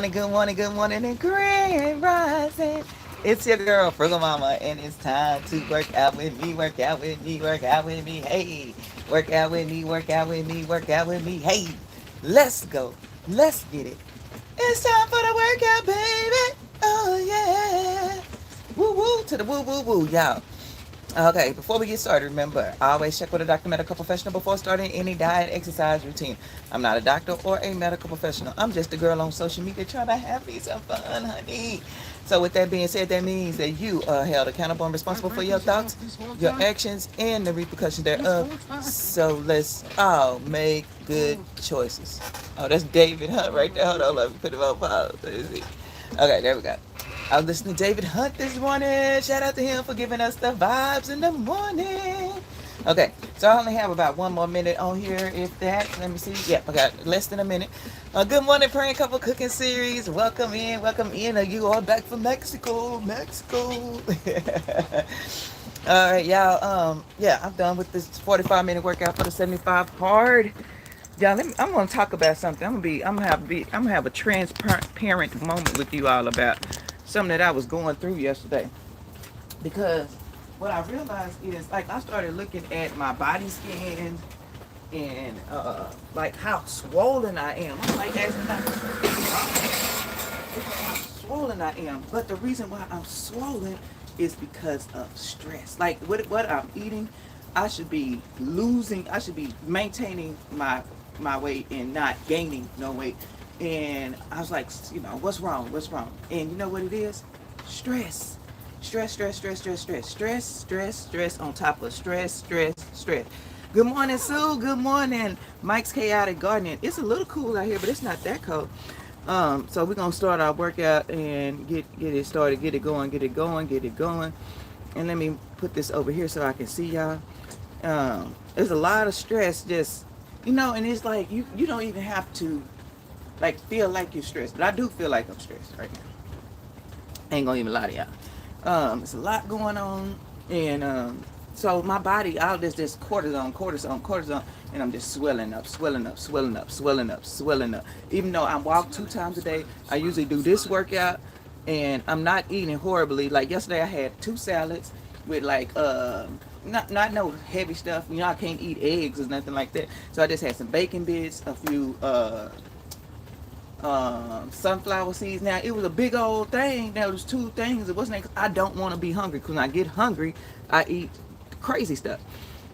Good morning, and grand rising. It's your girl, FrugalMama, and it's time to work out with me, work out with me, work out with me. Hey, work out with me, work out with me, work out with me. Hey, let's go. Let's get it. It's time for the workout, baby. Oh, yeah. Woo woo to the woo woo woo, y'all. Okay, before we get started, remember, always check with a doctor, medical professional before starting any diet, exercise routine. I'm not a doctor or a medical professional. I'm just a girl on social media trying to have me some fun, honey. So with that being said, that means that you are held accountable and responsible for your thoughts, your actions, and the repercussions thereof. So let's all make good choices. Oh, that's David Hunt right there. Hold on, let me put him on pause. Let's see. Okay, there we go. I was listening to David Hunt this morning. Shout out to him for giving us the vibes in the morning. Okay, so I only have about 1 more minute on here, if that. Let me see. Yep, I got less than a minute. Good morning, praying couple cooking series. Welcome in, welcome in. You are back from Mexico, Mexico. All right, y'all. Yeah, I'm done with this 45-minute workout for the 75 hard. Yeah, I'm gonna talk about something. I'm gonna have a transparent moment with you all about something that I was going through yesterday. Because what I realized is, like, I started looking at my body scan and like how swollen I am. I'm like asking how swollen I am. But the reason why I'm swollen is because of stress. Like what I'm eating, I should be losing. I should be maintaining my weight and not gaining no weight. And I was like, what's wrong? What's wrong? And you know what it is? Stress. Stress on top of stress. Good morning, Sue. Good morning, Mike's Chaotic Gardening. It's a little cool out here, but it's not that cold. So we're gonna start our workout and get it started, get it going. And let me put this over here so I can see y'all. There's a lot of stress, just and it's like you don't even have to like feel like you're stressed, but I do feel like I'm stressed right now. Ain't gonna even lie to y'all. It's a lot going on, and so my body, all this cortisone, and I'm just swelling up. Even though I walk 2 times a day, I usually do this workout, and I'm not eating horribly. Like yesterday, I had 2 salads with like not no heavy stuff. I can't eat eggs or nothing like that. So I just had some bacon bits, a few sunflower seeds. Now it was a big old thing. There was 2 things. It wasn't. I don't want to be hungry, because when I get hungry, I eat crazy stuff.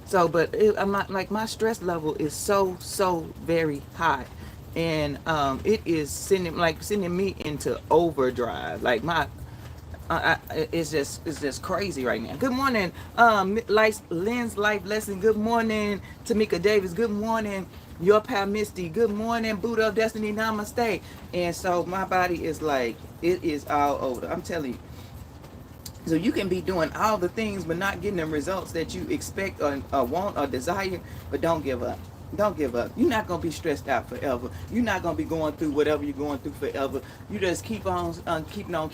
So, but I'm not, like, my stress level is so very high, and it is sending me into overdrive. Like it's just crazy right now. Good morning, Lynn's Life Lesson. Good morning, Tamika Davis. Good morning, your pal Misty. Good morning, Buddha of Destiny. Namaste. And so my body is like, it is all over. I'm telling you. So you can be doing all the things but not getting the results that you expect or want or desire, but don't give up. Don't give up. You're not going to be stressed out forever. You're not going to be going through whatever you're going through forever. You just keep on keeping on.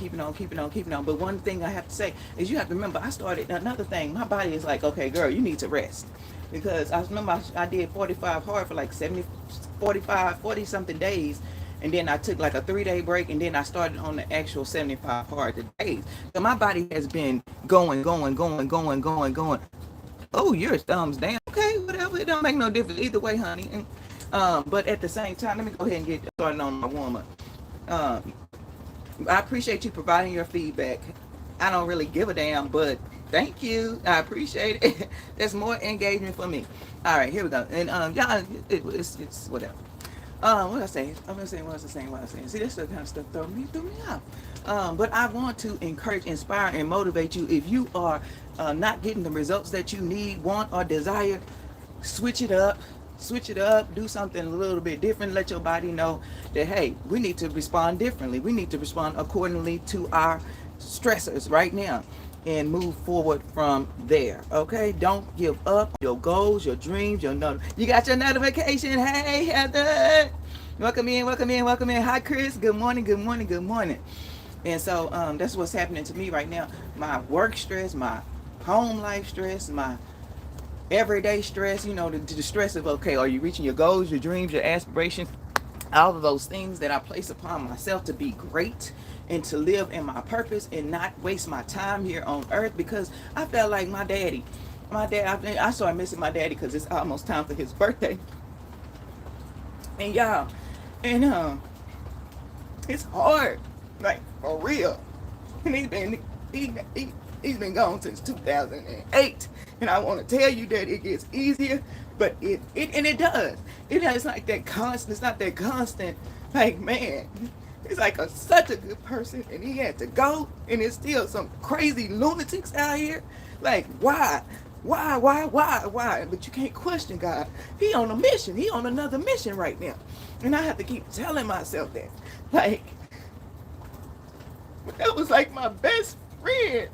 But one thing I have to say is, you have to remember, I started another thing. My body is like, okay, girl, you need to rest. Because I remember I did 45 hard for like 40 something days. And then I took like a 3-day break, and then I started on the actual 75 hard days. So my body has been going. Oh, your thumbs down. Okay, whatever. It don't make no difference either way, honey. But at the same time, let me go ahead and get started on my warm up. I appreciate you providing your feedback. I don't really give a damn, but thank you. I appreciate it. That's more engagement for me. All right, here we go. And y'all, it's whatever. What I say? I'm gonna say what I was saying. See, that's the kind of stuff throw me off. But I want to encourage, inspire, and motivate you. If you are not getting the results that you need, want, or desire, switch it up. Do something a little bit different. Let your body know that, hey, we need to respond differently. We need to respond accordingly to our stressors right now, and move forward from there. Okay, don't give up your goals, your dreams, you got your notification. Hey, Heather, welcome in. Hi, Chris. Good morning. And so that's what's happening to me right now. My work stress, my home life stress, my everyday stress, the stress of, okay, are you reaching your goals, your dreams, your aspirations? all of those things that I place upon myself to be great and to live in my purpose and not waste my time here on earth, because I felt like I started missing my daddy because it's almost time for his birthday. And y'all, and it's hard, like for real. And he's been gone since 2008, and I want to tell you that it gets easier, but it does. It's like that constant. It's not that constant. Like, man, he's like such a good person, and he had to go, and it's still some crazy lunatics out here. Like, why? Why? But you can't question God. He on a mission. He on another mission right now. And I have to keep telling myself that. Like, that was like my best friend.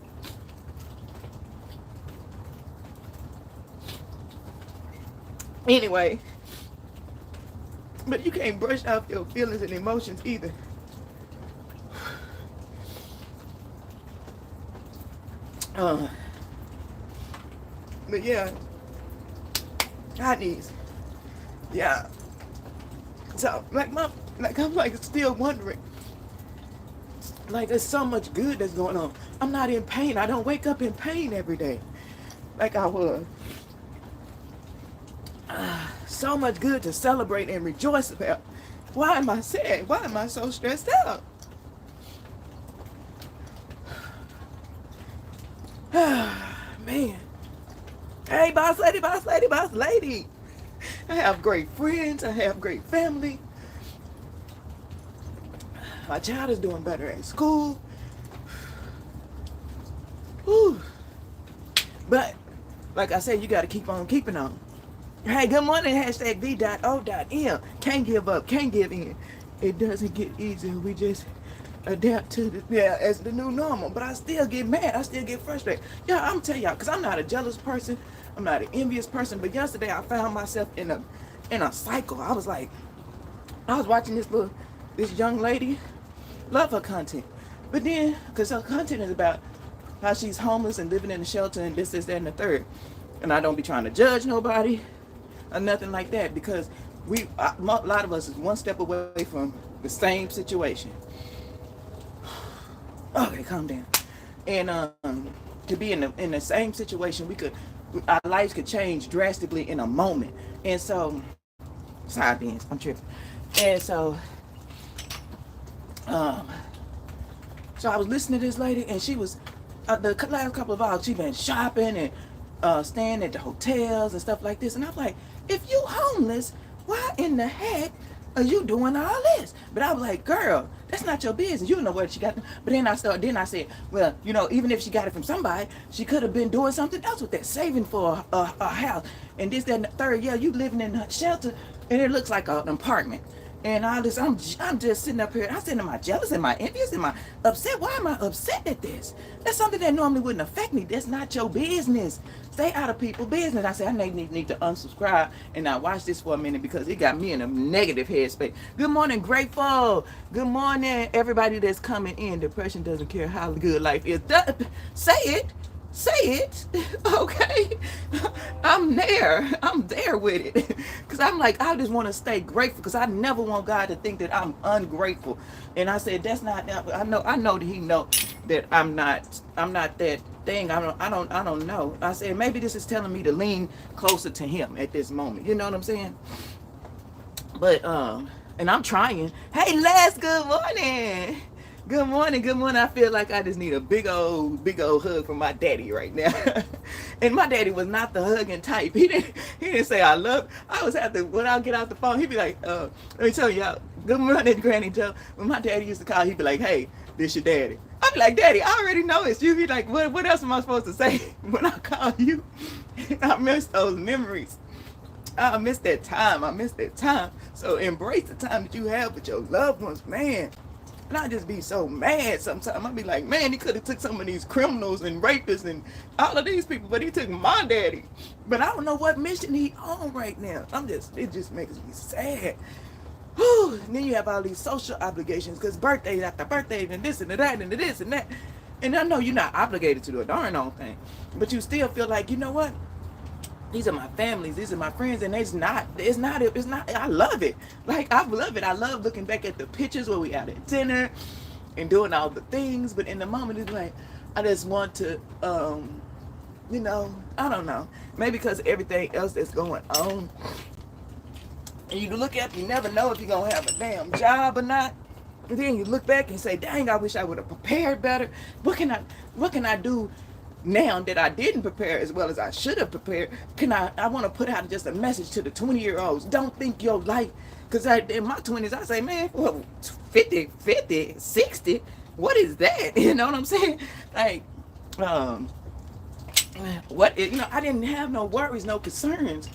Anyway, but you can't brush off your feelings and emotions either. But yeah, God needs, yeah. So I'm like still wondering. Like, there's so much good that's going on. I'm not in pain. I don't wake up in pain every day like I was. So much good to celebrate and rejoice about. Why am I sad? Why am I so stressed out? Man. Hey, boss lady, boss lady, boss lady. I have great friends. I have great family. My child is doing better at school. Whew. But, like I said, you got to keep on keeping on. Hey, good morning, hashtag V.O.M. Can't give up, can't give in. It doesn't get easier. We just adapt to as the new normal. But I still get mad. I still get frustrated. Yeah, I'm telling y'all, because I'm not a jealous person. I'm not an envious person. But yesterday, I found myself in a cycle. I was watching this young lady. Love her content. But then, because her content is about how she's homeless and living in a shelter and this, that, and the third. And I don't be trying to judge nobody or nothing like that, because a lot of us is one step away from the same situation. Okay, calm down. And to be in the same situation, our lives could change drastically in a moment. And so, side beans, I'm tripping. And so I was listening to this lady, and she was the last couple of hours she's been shopping and staying at the hotels and stuff like this. And I'm like, if you homeless, why in the heck are you doing all this? But I was like, girl, that's not your business. You don't know where she got it. But then I said, well, even if she got it from somebody, she could have been doing something else with that, saving for a house. And this, that, and the third. Yeah, you living in a shelter, and it looks like an apartment. And all this, I'm just sitting up here. I said, am I jealous? Am I envious? Am I upset? Why am I upset at this? That's something that normally wouldn't affect me. That's not your business. Stay out of people's business. I said, I need to unsubscribe and not watch this for a minute, because it got me in a negative headspace. Good morning, Grateful. Good morning, everybody that's coming in. Depression doesn't care how good life is. Say it. Say it, okay? I'm there with it. Because I'm like, I just want to stay grateful, because I never want God to think that I'm ungrateful. And I said, that's not, I know that he know that I'm not that thing. I don't know. I said, maybe this is telling me to lean closer to him at this moment. You know what I'm saying? But, and I'm trying. Hey, Les, good morning. Good morning, good morning. I feel like I just need a big old hug from my daddy right now. And my daddy was not the hugging type. He didn't say I love. I was when I get out the phone, he'd be like, let me tell y'all, good morning, Granny Joe. When my daddy used to call, he'd be like, hey, this your daddy. I'd be like, Daddy, I already know it's you. He'd be like, what else am I supposed to say when I call you? I miss those memories. I miss that time. So embrace the time that you have with your loved ones, man. And I just be so mad sometimes. I be like, man, he could have took some of these criminals and rapists and all of these people, but he took my daddy. But I don't know what mission he on right now. It just makes me sad. Whew. And then you have all these social obligations, because birthdays after birthdays and this and that and this and that. And I know you're not obligated to do a darn old thing, but you still feel like, you know what? these are my families, these are my friends, and it's not, I love it. Like, I love it. I love looking back at the pictures where we out at dinner and doing all the things, but in the moment, it's like, I just want to, I don't know, maybe because of everything else that's going on, and you look at, you never know if you're going to have a damn job or not, and then you look back and say, dang, I wish I would have prepared better. What can I do now that I didn't prepare as well as I should have prepared? I want to put out just a message to the 20-year-olds. Don't think your life, because in my 20s, I say, man, well, 50, 60, what is that? You know what I'm saying? Like, I didn't have no worries, no concerns.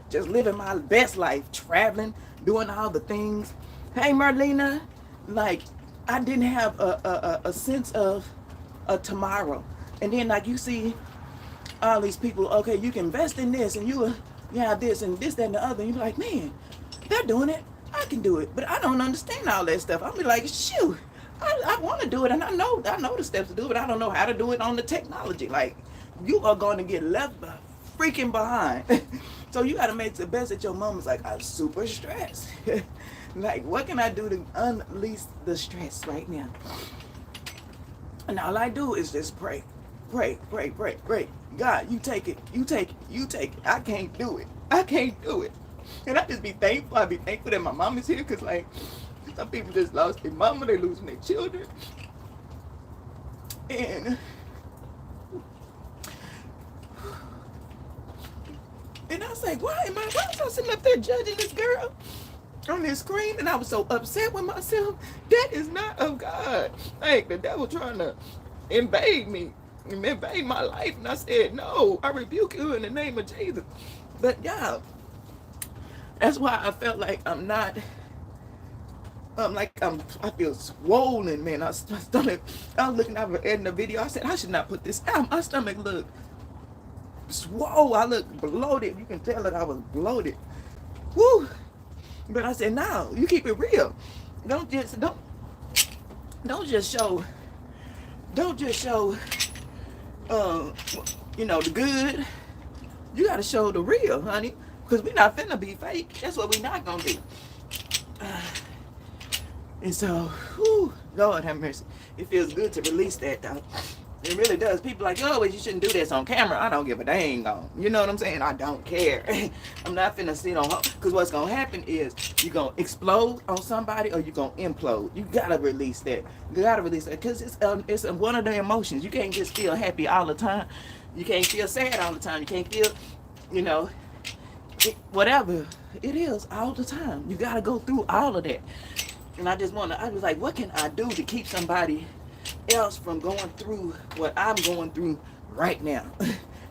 Just living my best life, traveling, doing all the things. Hey, Marlena, like, I didn't have a sense of a tomorrow. And then, like, you see all these people, okay, you can invest in this, and you have this, and this, that, and the other. And you're like, man, they're doing it. I can do it. But I don't understand all that stuff. I'll be like, shoot, I want to do it, and I know the steps to do it, but I don't know how to do it on the technology. Like, you are going to get left freaking behind. So you got to make the best at your moments. Like, I'm super stressed. Like, what can I do to unleash the stress right now? And all I do is just pray. Pray. God, you take it. I can't do it. And I just be thankful. I be thankful that my mom is here, because, like, some people just lost their mama. They're losing their children. And I was like, why was I sitting up there judging this girl on this screen? And I was so upset with myself. That is not of God. Like, the devil trying to invade me, invade my life. And I said, no, I rebuke you in the name of Jesus. But yeah, that's why I felt like I'm not, I feel swollen, man. My stomach, I was looking at in the video, I said, I should not put this out. My stomach looked swole. I looked bloated. You can tell that I was bloated. Woo! But I said, no, you keep it real. Don't just show the good. You gotta show the real, honey. Because we're not finna be fake. That's what we're not gonna do. And so, whew, Lord have mercy. It feels good to release that, though. It really does. People like, oh, you shouldn't do this on camera. I don't give a dang on. You know what I'm saying? I don't care. I'm not finna sit on, because what's gonna happen is you're gonna explode on somebody, or you're gonna implode. You gotta release that. You gotta release that, because it's one of the emotions. You can't just feel happy all the time. You can't feel sad all the time. You can't feel, whatever it is all the time. You gotta go through all of that. And I was like, what can I do to keep somebody else from going through what I'm going through right now?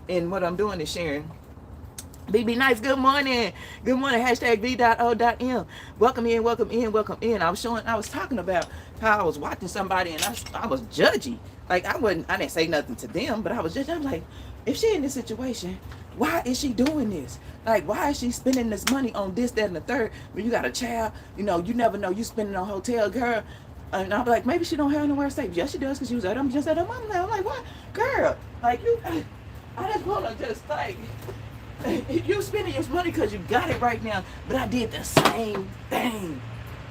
And what I'm doing is sharing. BB Nice, good morning. Good morning. Hashtag V.O.M. Welcome in. I was talking about how I was watching somebody, and I was judgy. Like, I didn't say nothing to them, but I was judging. I'm like, if she in this situation, why is she doing this? Like, why is she spending this money on this, that, and the third? When you got a child, you never know. You spending on hotel, girl. And I'm like, maybe she don't have nowhere to stay. Yes, she does, because she was just at her mom now. I'm like, what? Girl, like, I just want to just, like, you spending your money because you got it right now. But I did the same thing.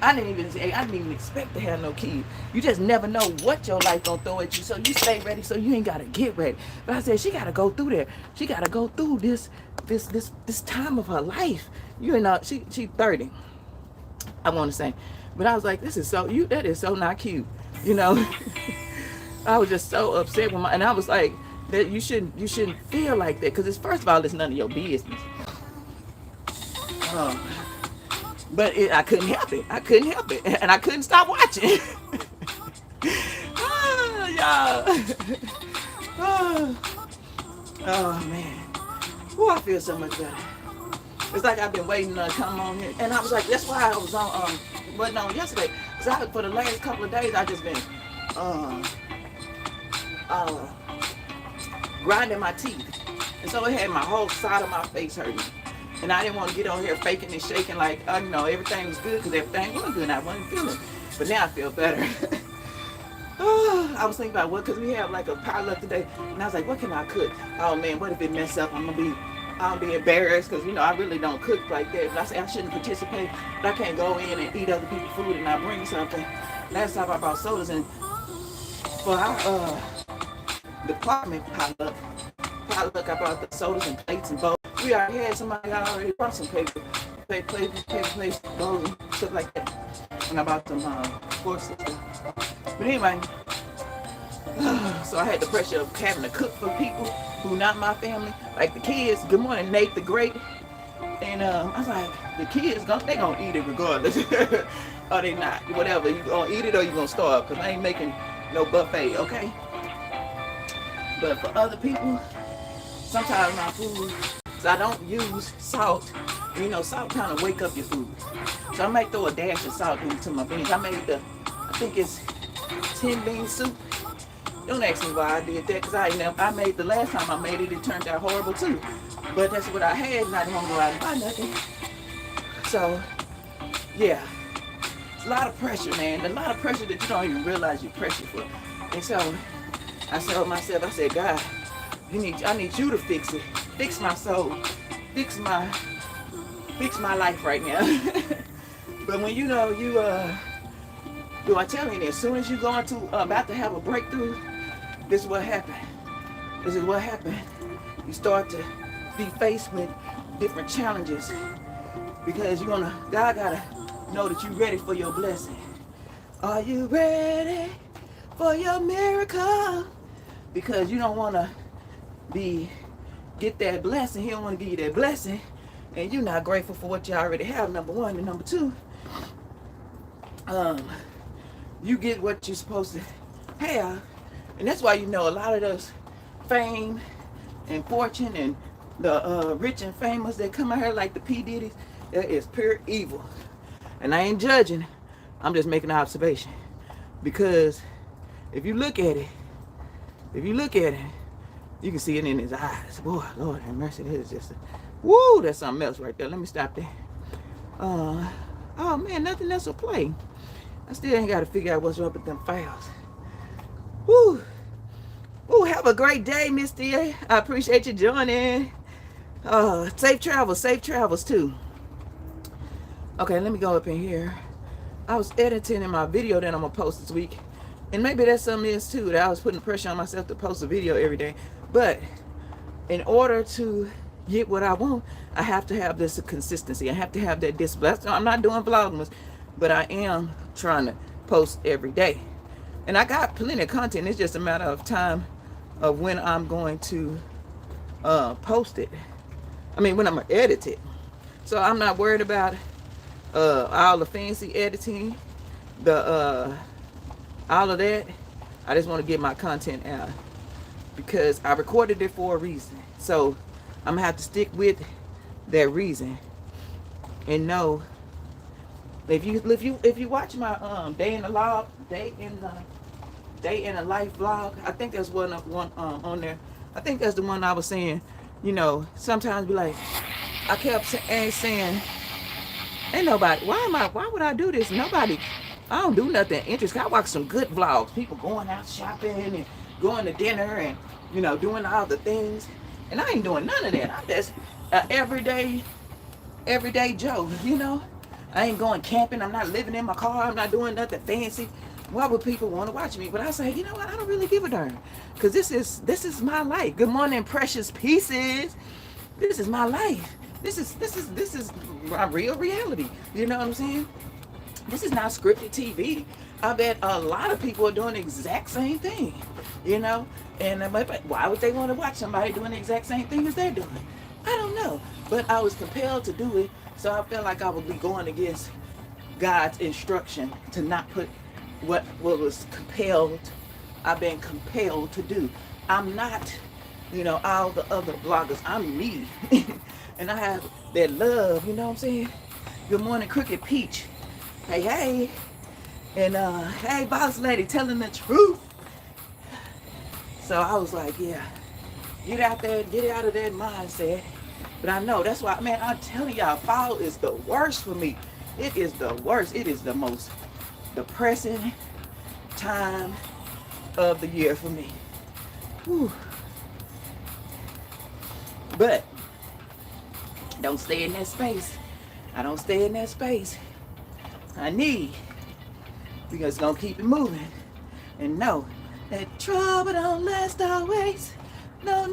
I didn't even expect to have no kids. You just never know what your life gonna throw at you. So you stay ready, so you ain't gotta get ready. But I said, she gotta go through there. She gotta go through this time of her life. She 30, I want to say. But I was like, that is so not cute. I was just so upset with and I was like, that you shouldn't feel like that, because first of all, it's none of your business. But I couldn't help it. And I couldn't stop watching. Y'all. Oh, man. Oh, I feel so much better. It's like I've been waiting to come on here. And I was like, that's why I was wasn't on yesterday. Because for the last couple of days, I just been grinding my teeth. And so it had my whole side of my face hurting. And I didn't want to get on here faking and shaking like, everything was good, because everything was good and I wasn't feeling. But now I feel better. Oh, I was thinking about what, because we have like a potluck today, and I was like, what can I cook? Oh man, what if it mess up? I'll be embarrassed, because I really don't cook like that. But I say I shouldn't participate, but I can't go in and eat other people's food and not bring something. Last time I brought sodas, and for our department potluck, I brought the sodas and plates and bowls. We already had somebody already brought some paper plates, bowls, and stuff like that. And I bought some forks and stuff. But anyway, so I had the pressure of having to cook for people who not my family, like the kids. Good morning, Nate the Great. And I was like, the kids, they gonna eat it regardless. Or they not, whatever. You gonna eat it or you gonna starve, because I ain't making no buffet, okay? But for other people, sometimes my food, so I don't use salt. Salt kind of wake up your food. So I might throw a dash of salt into my beans. I made I think it's 10 bean soup. Don't ask me why I did that, because I made the last time I made it, it turned out horrible too. But that's what I had, and I didn't want to go out and buy nothing. So, yeah. It's a lot of pressure, man. A lot of pressure that you don't even realize you're pressured for. And so, I told myself, I said, God, I need you to fix it. Fix my soul. Fix my life right now. But when you are telling you, as soon as you go into about to have a breakthrough, this is what happened. This is what happened. You start to be faced with different challenges, because God gotta know that you're ready for your blessing. Are you ready for your miracle? Because you don't want to get that blessing. He don't want to give you that blessing, and you're not grateful for what you already have, number one. And number two, you get what you're supposed to have. And that's why a lot of those fame and fortune and the rich and famous that come out here like the P. Diddy's, that is pure evil. And I ain't judging, I'm just making an observation. Because if you look at it, you can see it in his eyes. Boy, Lord have mercy, that is just that's something else right there. Let me stop there. Oh man, nothing else will play. I still ain't got to figure out what's up with them files. Woo! Ooh, have a great day, Miss D.A. I appreciate you joining. Safe travels too. Okay, let me go up in here. I was editing in my video that I'm gonna post this week, and maybe that's something else too, that I was putting pressure on myself to post a video every day. But in order to get what I want, I have to have this consistency. I have to have that discipline. I'm not doing vlogmas, but I am trying to post every day. And I got plenty of content. It's just a matter of time of when I'm going to post it. When I'm going to edit it. So I'm not worried about all the fancy editing, all of that. I just want to get my content out, because I recorded it for a reason. So I'm going to have to stick with that reason, and know if you watch my day in the life vlog, I think there's one on there. I think that's the one I was saying. Sometimes be like, I kept saying, ain't nobody. Why would I do this? Nobody. I don't do nothing interesting. I watch some good vlogs. People going out shopping and going to dinner and doing all the things, and I ain't doing none of that. I'm just everyday Joe. I ain't going camping. I'm not living in my car. I'm not doing nothing fancy. Why would people want to watch me? But I say, you know what? I don't really give a darn, because this is my life. Good morning, precious pieces. This is my life. This is my real reality. You know what I'm saying? This is not scripted TV. I bet a lot of people are doing the exact same thing. And why would they want to watch somebody doing the exact same thing as they're doing? I don't know. But I was compelled to do it, so I felt like I would be going against God's instruction to not put what was compelled. I've been compelled to do. I'm not, all the other bloggers. I'm me. And I have that love, you know what I'm saying? Good morning, Crooked Peach. Hey. And hey, boss lady, telling the truth. So I was like, yeah, get out there, get out of that mindset. But I know, that's why, man, I'm telling y'all, fall is the worst for me. It is the worst. It is the most depressing time of the year for me. Whew. But don't stay in that space. I don't stay in that space. We just gonna keep it moving and know that trouble don't last always. No,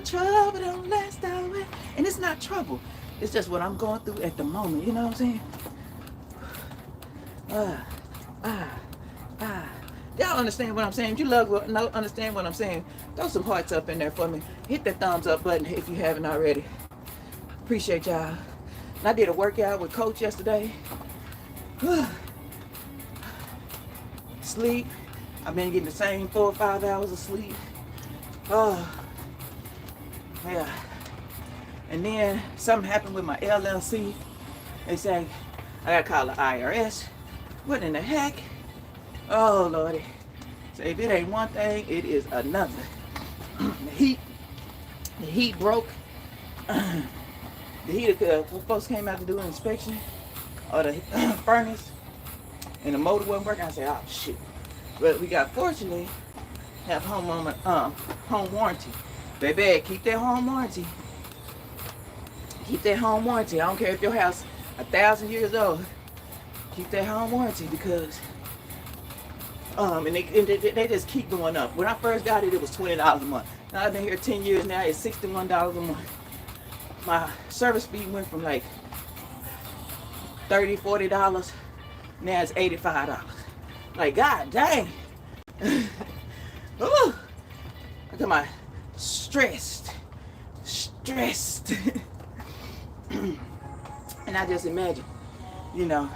trouble don't last always. And it's not trouble. It's just what I'm going through at the moment. You know what I'm saying? Y'all understand what I'm saying? If you understand what I'm saying, throw some hearts up in there for me. Hit that thumbs up button if you haven't already. Appreciate y'all. And I did a workout with Coach yesterday. Sleep. I've been getting the same 4 or 5 hours of sleep. Yeah. And then something happened with my LLC. They say I gotta call the IRS. What in the heck? Oh Lordy. So if it ain't one thing, it is another. The heat broke. The heater, folks came out to do an inspection of the furnace, and the motor wasn't working. I said, oh shit. But we got, fortunately, have home warranty. Baby, keep that home warranty. Keep that home warranty. I don't care if your house 1,000 years old. Keep that home warranty because and they just keep going up. When I first got it, it was $20 a month. Now I've been here 10 years now. It's $61 a month. My service fee went from like $30, $40. Now it's $85. Like, God dang. Ooh. I got my stressed. And I just imagine, you know,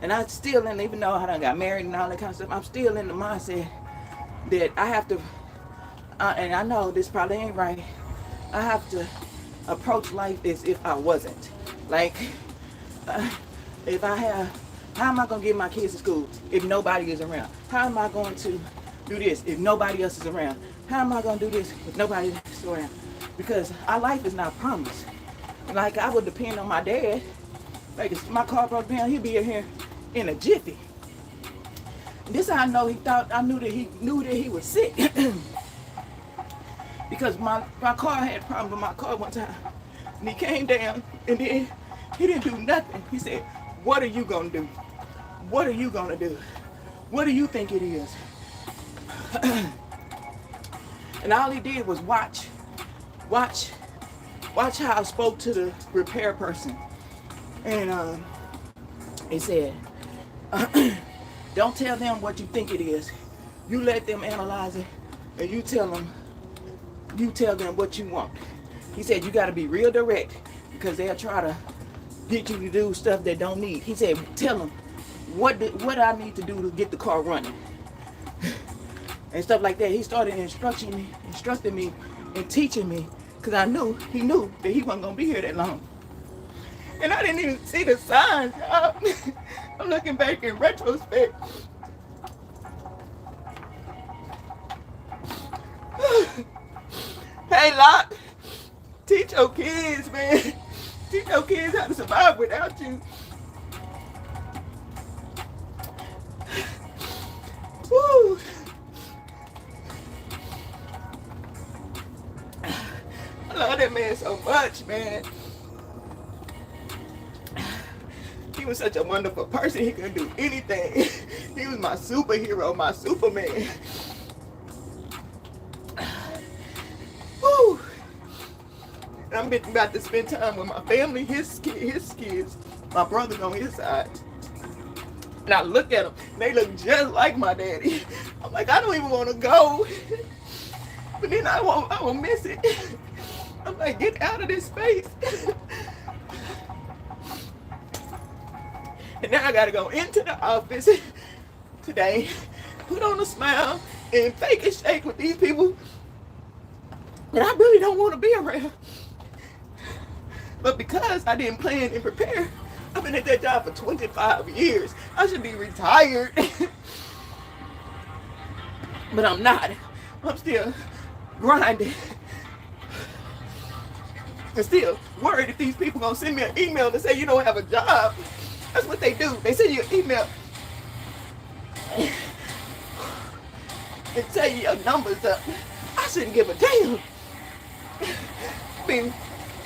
and I still, and even though I done got married and all that kind of stuff, I'm still in the mindset that I have to, and I know this probably ain't right, I have to approach life as if I wasn't. Like, if I have, how am I going to get my kids to school if nobody is around? How am I going to do this if nobody else is around? How am I going to do this if nobody is around? Because our life is not promised. Like, I would depend on my dad. Like, if my car broke down, he'd be in here in a jiffy. And this how I know I knew that he was sick. Because my car had a problem with my car one time. And he came down, and then he didn't do nothing. He said, what are you going to do? What are you going to do? What do you think it is? And all he did was watch how I spoke to the repair person. And he said, don't tell them what you think it is. You let them analyze it, and you tell them what you want. He said, you got to be real direct, because they'll try to get you to do stuff they don't need. He said, tell them what I need to do to get the car running. And stuff like that. He started instructing me and teaching me, because he knew that he wasn't going to be here that long. And I didn't even see the signs. I'm looking back in retrospect. Hey, Locke, teach your kids, man. Teach your kids how to survive without you. Woo. I love that man so much, man. He was such a wonderful person. He could do anything. He was my superhero, my Superman. Woo. And I'm about to spend time with my family, his kids, my brother on his side. And I look at them, they look just like my daddy. I'm like, I don't even want to go. But then I will miss it. I'm like, get out of this space. And now I gotta go into the office today, put on a smile, and fake a shake with these people that I really don't want to be around. But because I didn't plan and prepare, I've been at that job for 25 years. I should be retired. But I'm not. I'm still grinding. And still worried if these people gonna send me an email to say you don't have a job. That's what they do. They send you an email. and tell you your numbers up. I shouldn't give a damn. I mean,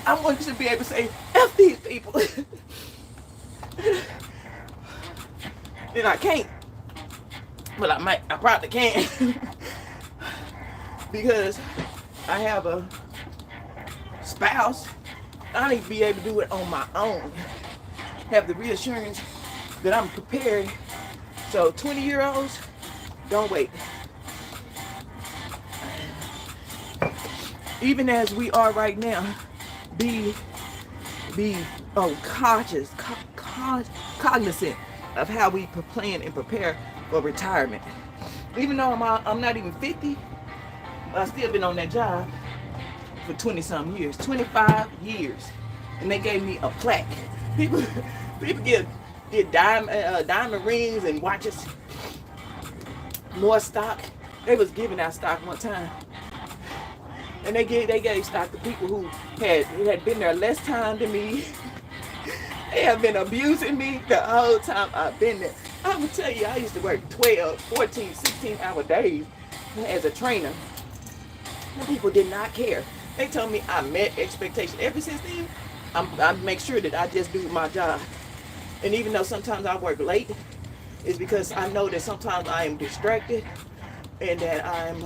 I want you to be able to say, F these people. And I can't. But I probably can. Because I have a spouse. I need to be able to do it on my own. Have the reassurance that I'm prepared. So 20-year-olds, don't wait. Even as we are right now, be cautious, cognizant of how we plan and prepare for retirement. Even though I'm not even 50, I've still been on that job for 20-some years, 25 years. And they gave me a plaque. People get diamond rings and watches, more stock. They was giving out stock one time. And they gave stock to people who had been there less time than me. They have been abusing me the whole time I've been there. I'm gonna tell you, I used to work 12, 14, 16-hour days as a trainer. And people did not care. They told me I met expectations. Ever since then, I make sure that I just do my job. And even though sometimes I work late, it's because I know that sometimes I am distracted and that I'm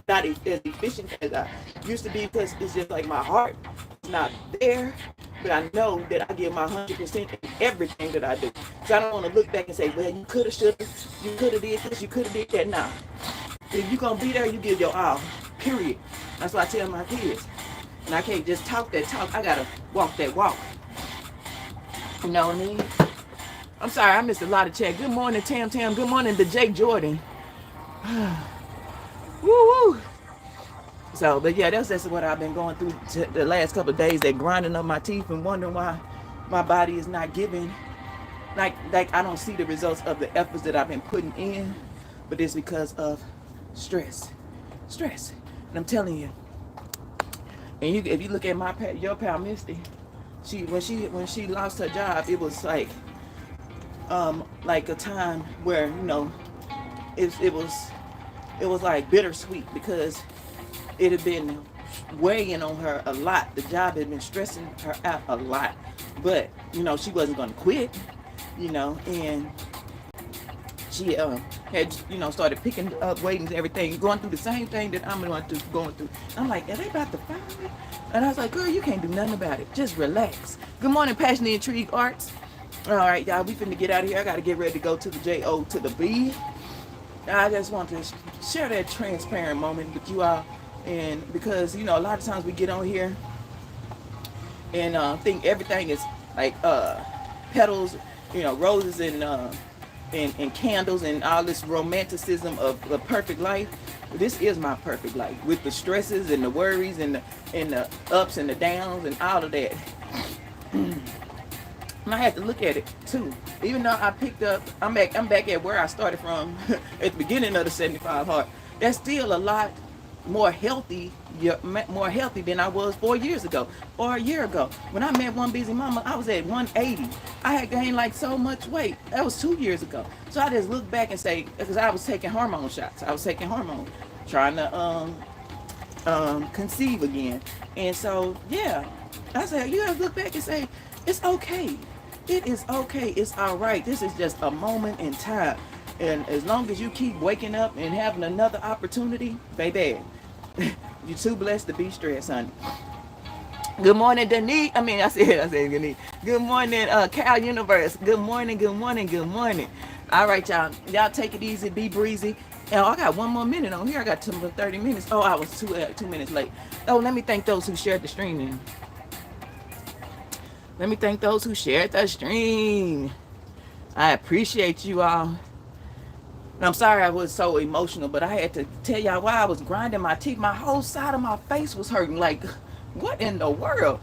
not as efficient as I used to be, because it's just like my heart is not there. But I know that I give my 100% in everything that I do. So I don't want to look back and say, well, you could have, should have, you could have did this, you could have did that. Nah. If you're going to be there, you give your all. Period. That's what I tell my kids. And I can't just talk that talk. I got to walk that walk. You know what I mean? I'm sorry, I missed a lot of chat. Good morning, Tam. Good morning to Jake Jordan. Woo-woo. So, but yeah, that's what I've been going through the last couple of days. That grinding up my teeth and wondering why my body is not giving. Like I don't see the results of the efforts that I've been putting in. But it's because of stress. And I'm telling you. And if you look at your pal Misty, when she lost her job, it was like a time where, you know, it was like bittersweet, because it had been weighing on her a lot. The job had been stressing her out a lot, but you know, she wasn't going to quit, you know, and she had, you know, started picking up weight and everything, going through the same thing that I'm going through. I'm like, are they about to fire me? And I was like, girl, you can't do nothing about it. Just relax. Good morning, Passionate Intrigue Arts. All right, y'all, we finna get out of here. I got to get ready to go to the J-O to the B. I just want to share that transparent moment with you all. And because, you know, a lot of times we get on here and think everything is like petals, you know, roses and candles and all this romanticism of the perfect life. This is my perfect life, with the stresses and the worries and the ups and the downs and all of that. And I had to look at it too. Even though I picked up, I'm back at where I started from at the beginning of the 75 Hard. That's still a lot more healthy than I was 4 years ago or a year ago. When I met One Busy Mama, I was at 180. I had gained like so much weight. That was 2 years ago. So I just look back and say, because I was taking hormone shots. I was taking hormones, trying to conceive again. And so, yeah, I said, you gotta look back and say, it's okay. It is okay. It's all right. This is just a moment in time. And as long as you keep waking up and having another opportunity, baby, you're too blessed to be stressed, honey. Good morning, Denise. I said Denise. Good morning, Cal Universe. Good morning. All right, y'all. Y'all take it easy. Be breezy. Oh, I got 1 more minute on here. I got 30 minutes. Oh, I was 2 minutes late. Oh, let me thank those who shared the stream then. Let me thank those who shared the stream. I appreciate you all. And I'm sorry I was so emotional, but I had to tell y'all why I was grinding my teeth. My whole side of my face was hurting. Like, what in the world?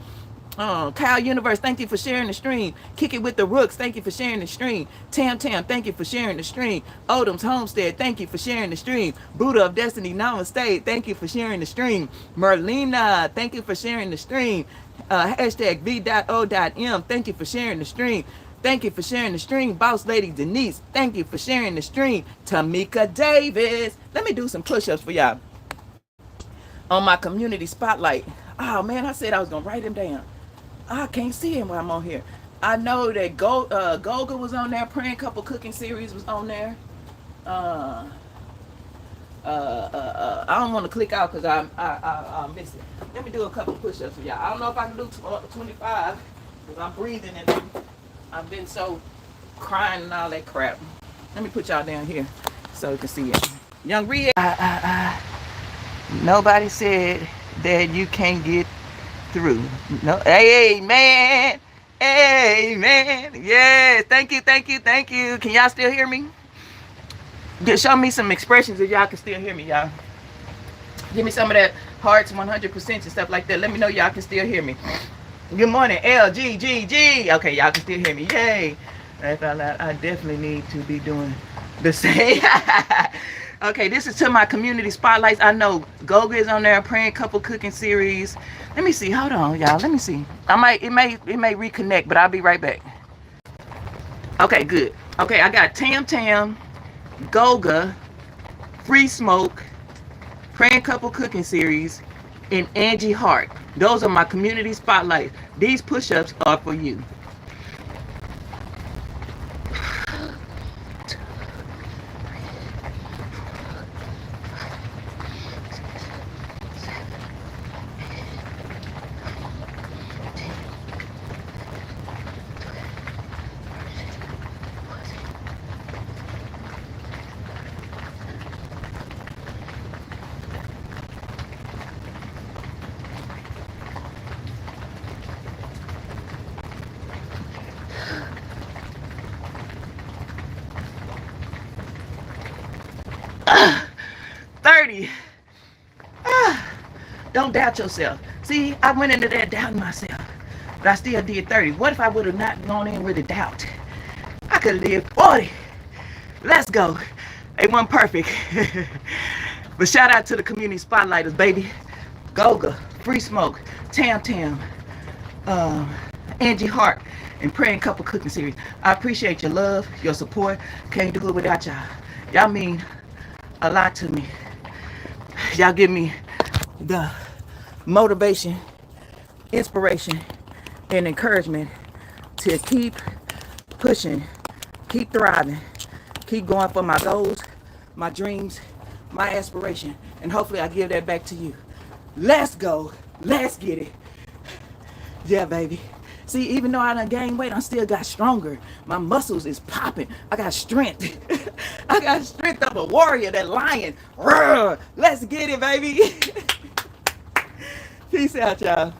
Kyle Universe, thank you for sharing the stream. Kick It with the Rooks, thank you for sharing the stream. Tam, thank you for sharing the stream. Odom's Homestead, thank you for sharing the stream. Buddha of Destiny, Namaste, thank you for sharing the stream. Merlina, thank you for sharing the stream. Hashtag V.O.M, thank you for sharing the stream. Thank you for sharing the stream. Boss Lady Denise, thank you for sharing the stream. Tamika Davis. Let me do some push-ups for y'all on my community spotlight. Oh man, I said I was gonna write them down. I can't see him while I'm on here. I know that Golga was on there. Praying Couple Cooking Series was on there. I don't want to click out because I miss it. Let me do a couple push-ups for y'all. I don't know if I can do 25 because I'm breathing and I've been so crying and all that crap. Let me put y'all down here so you can see it. Young Rhea, nobody said that you can't get through. No, amen, amen. Yeah, thank you, thank you, thank you. Can y'all still hear me? Just show me some expressions if y'all can still hear me, y'all. Give me some of that hearts 100% and stuff like that. Let me know y'all can still hear me. Good morning, LGGG. Okay, y'all can still hear me. Yay. I found out I definitely need to be doing the same. Okay, this is to my community spotlights. I know Goga is on there, Praying Couple Cooking Series. Let me see. Hold on, y'all. Let me see. It may reconnect, but I'll be right back. Okay, good. Okay, I got Tam, Goga, Free Smoke, Praying Couple Cooking Series, and Angie Hart. Those are my community spotlights. These push-ups are for you. Ah, 30. Don't doubt yourself. See, I went into that doubting myself, but I still did 30. What if I would have not gone in with a doubt? I could have did 40. Let's go. It wasn't perfect. But shout out to the community spotlighters, baby. Goga, Free Smoke, Tam, Angie Hart, and Praying Couple Cooking Series. I appreciate your love, your support. Can't do it without y'all. Y'all mean a lot to me. Y'all give me the motivation, inspiration, and encouragement to keep pushing, keep thriving, keep going for my goals, my dreams, my aspiration, and hopefully I give that back to you. Let's go. Let's get it. Yeah, baby. See, even though I done gained weight, I still got stronger. My muscles is popping. I got strength. I got strength of a warrior, that lion. Roar. Let's get it, baby. Peace out, y'all.